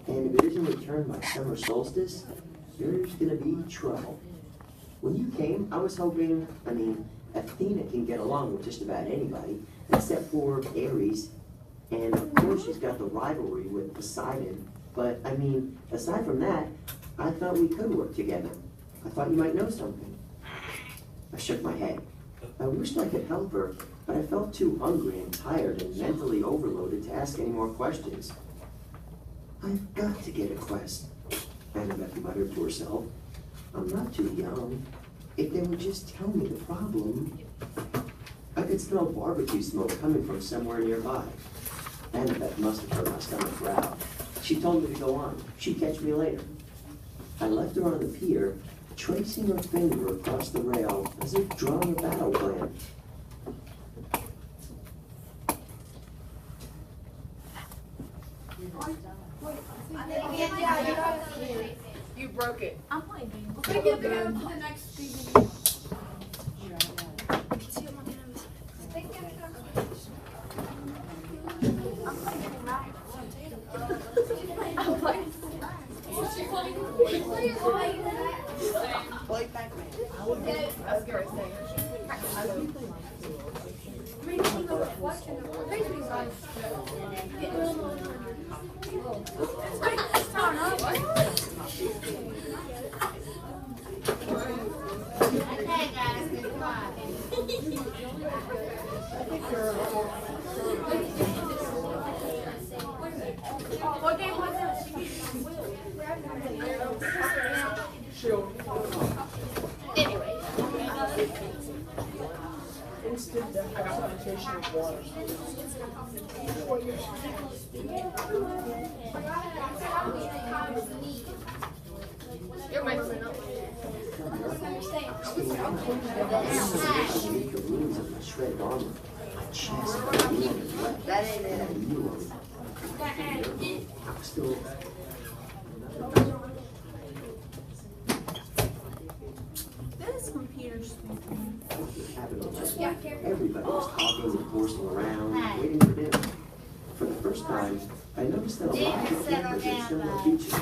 And if it isn't returned by summer solstice, there's gonna be trouble. When you came, I was hoping, Athena can get along with just about anybody, except for Ares. And of course she's got the rivalry with Poseidon. But aside from that, I thought we could work together. I thought you might know something. I shook my head. I wished I could help her, but I felt too hungry and tired and mentally overloaded to ask any more questions. I've got to get a quest, Annabeth muttered to herself. I'm not too young. If they would just tell me the problem. I could smell barbecue smoke coming from somewhere nearby. Annabeth must have heard my stomach growl. She told me to go on. She'd catch me later. I left her on the pier, tracing her finger across the rail as if drawing a battle plan. You broke it. I'm playing games. Okay, get to the next season. Play Pac-Man. That's scary thing. What game was it? Anyway. Instant decapitation of water. You're messing up. The ruins of my shredded armor, my chest, my knee, and left. That ain't it. And I knew I was still. This computer's speaking. Everybody was talking and horsing around, waiting for dinner. For the first time, I noticed that a lot of the kids had similar features.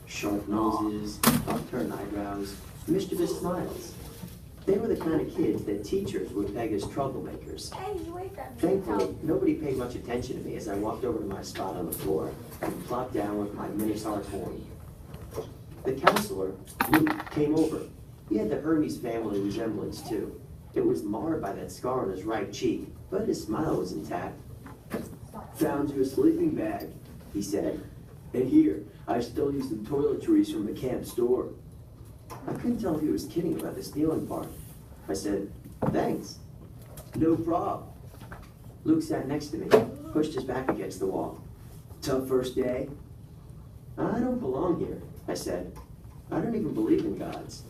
Sharp noses, upturned eyebrows, mischievous smiles. They were the kind of kids that teachers would peg as troublemakers. Thankfully, nobody paid much attention to me as I walked over to my spot on the floor and plopped down with my Minotaur coin. The counselor, Luke, came over. He had the Hermes family resemblance too. It was marred by that scar on his right cheek, but his smile was intact. Found you a sleeping bag, he said. And here, I stole you some toiletries from the camp store. I couldn't tell if he was kidding about the stealing part. I said, thanks. No problem. Luke sat next to me, pushed his back against the wall. Tough first day? I don't belong here, I said. I don't even believe in gods.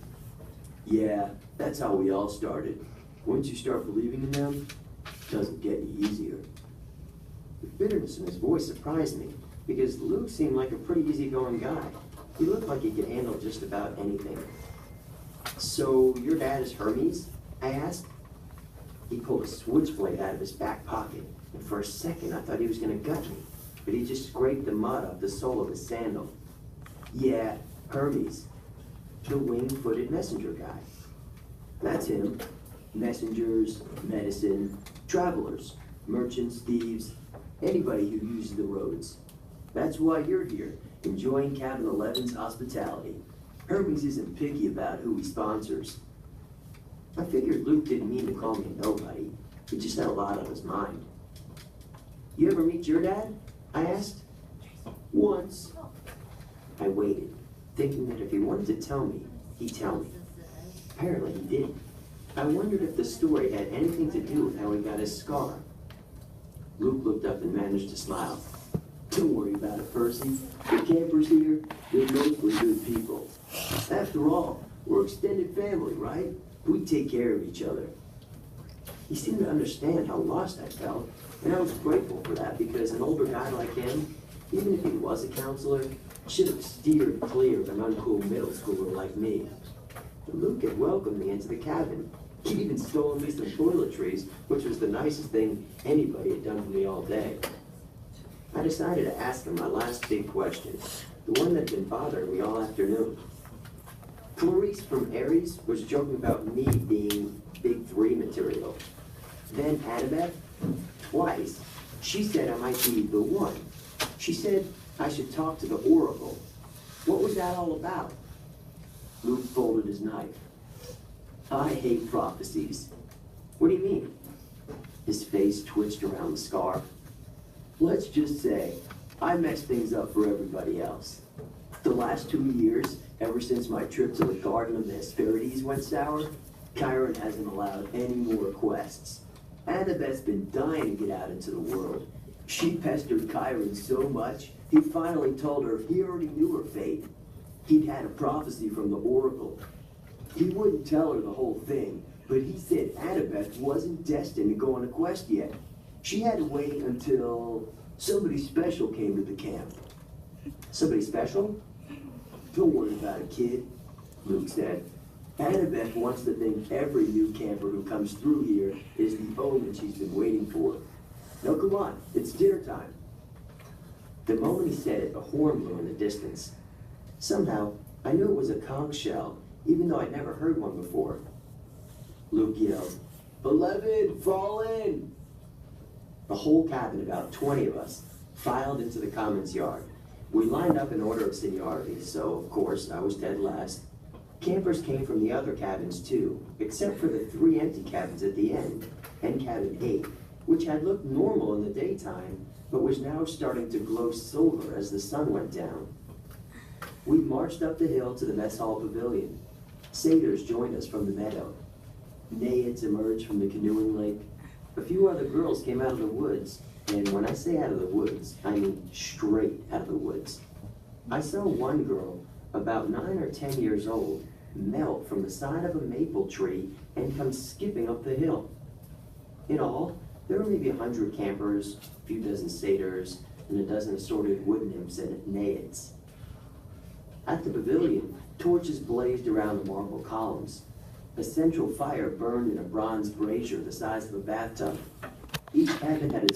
Yeah, that's how we all started. Once you start believing in them, it doesn't get any easier. The bitterness in his voice surprised me, because Luke seemed like a pretty easygoing guy. He looked like he could handle just about anything. So, your dad is Hermes? I asked. He pulled a switchblade out of his back pocket, and for a second I thought he was going to gut me, but he just scraped the mud off the sole of his sandal. Yeah, Hermes. The wing-footed messenger guy. That's him. Messengers, medicine, travelers, merchants, thieves, anybody who uses the roads. That's why you're here, enjoying Cabin 11's hospitality. Hermes isn't picky about who he sponsors. I figured Luke didn't mean to call me a nobody. He just had a lot on his mind. You ever meet your dad? I asked. Once. I waited, thinking that if he wanted to tell me, he'd tell me. Apparently he didn't. I wondered if the story had anything to do with how he got his scar. Luke looked up and managed to smile. Don't worry about it, Percy. The campers here, they're mostly good people. After all, we're extended family, right? We take care of each other. He seemed to understand how lost I felt, and I was grateful for that because an older guy like him, even if he was a counselor, should have steered clear of an uncool middle schooler like me. Luke had welcomed me into the cabin. He'd even stolen me some toiletries, which was the nicest thing anybody had done for me all day. I decided to ask him my last big question, the one that's been bothering me all afternoon. Clarice from Aries was joking about me being Big Three material. Then Annabeth, twice, she said I might be the one. She said I should talk to the Oracle. What was that all about? Luke folded his knife. I hate prophecies. What do you mean? His face twitched around the scar. Let's just say, I messed things up for everybody else. The last 2 years, ever since my trip to the Garden of the Hesperides went sour, Chiron hasn't allowed any more quests. Annabeth's been dying to get out into the world. She pestered Chiron so much, he finally told her he already knew her fate. He'd had a prophecy from the Oracle. He wouldn't tell her the whole thing, but he said Annabeth wasn't destined to go on a quest yet. She had to wait until somebody special came to the camp. Somebody special? Don't worry about it, kid, Luke said. Annabeth wants to think every new camper who comes through here is the omen she's been waiting for. Now come on, it's dinner time. The moment he said it, a horn blew in the distance. Somehow, I knew it was a conch shell, even though I'd never heard one before. Luke yelled, "Beloved, fall in!" The whole cabin, about 20 of us, filed into the commons yard. We lined up in order of seniority, so of course I was dead last. Campers came from the other cabins too, except for the 3 empty cabins at the end, and cabin 8, which had looked normal in the daytime, but was now starting to glow silver as the sun went down. We marched up the hill to the mess hall pavilion. Satyrs joined us from the meadow. Naiads emerged from the canoeing lake. A few other girls came out of the woods, and when I say out of the woods, I mean straight out of the woods. I saw one girl, about 9 or 10 years old, melt from the side of a maple tree and come skipping up the hill. In all, there were maybe 100 campers, a few dozen satyrs, and a dozen assorted wood nymphs and naiads. At the pavilion, torches blazed around the marble columns. A central fire burned in a bronze brazier the size of a bathtub. Each cabin had its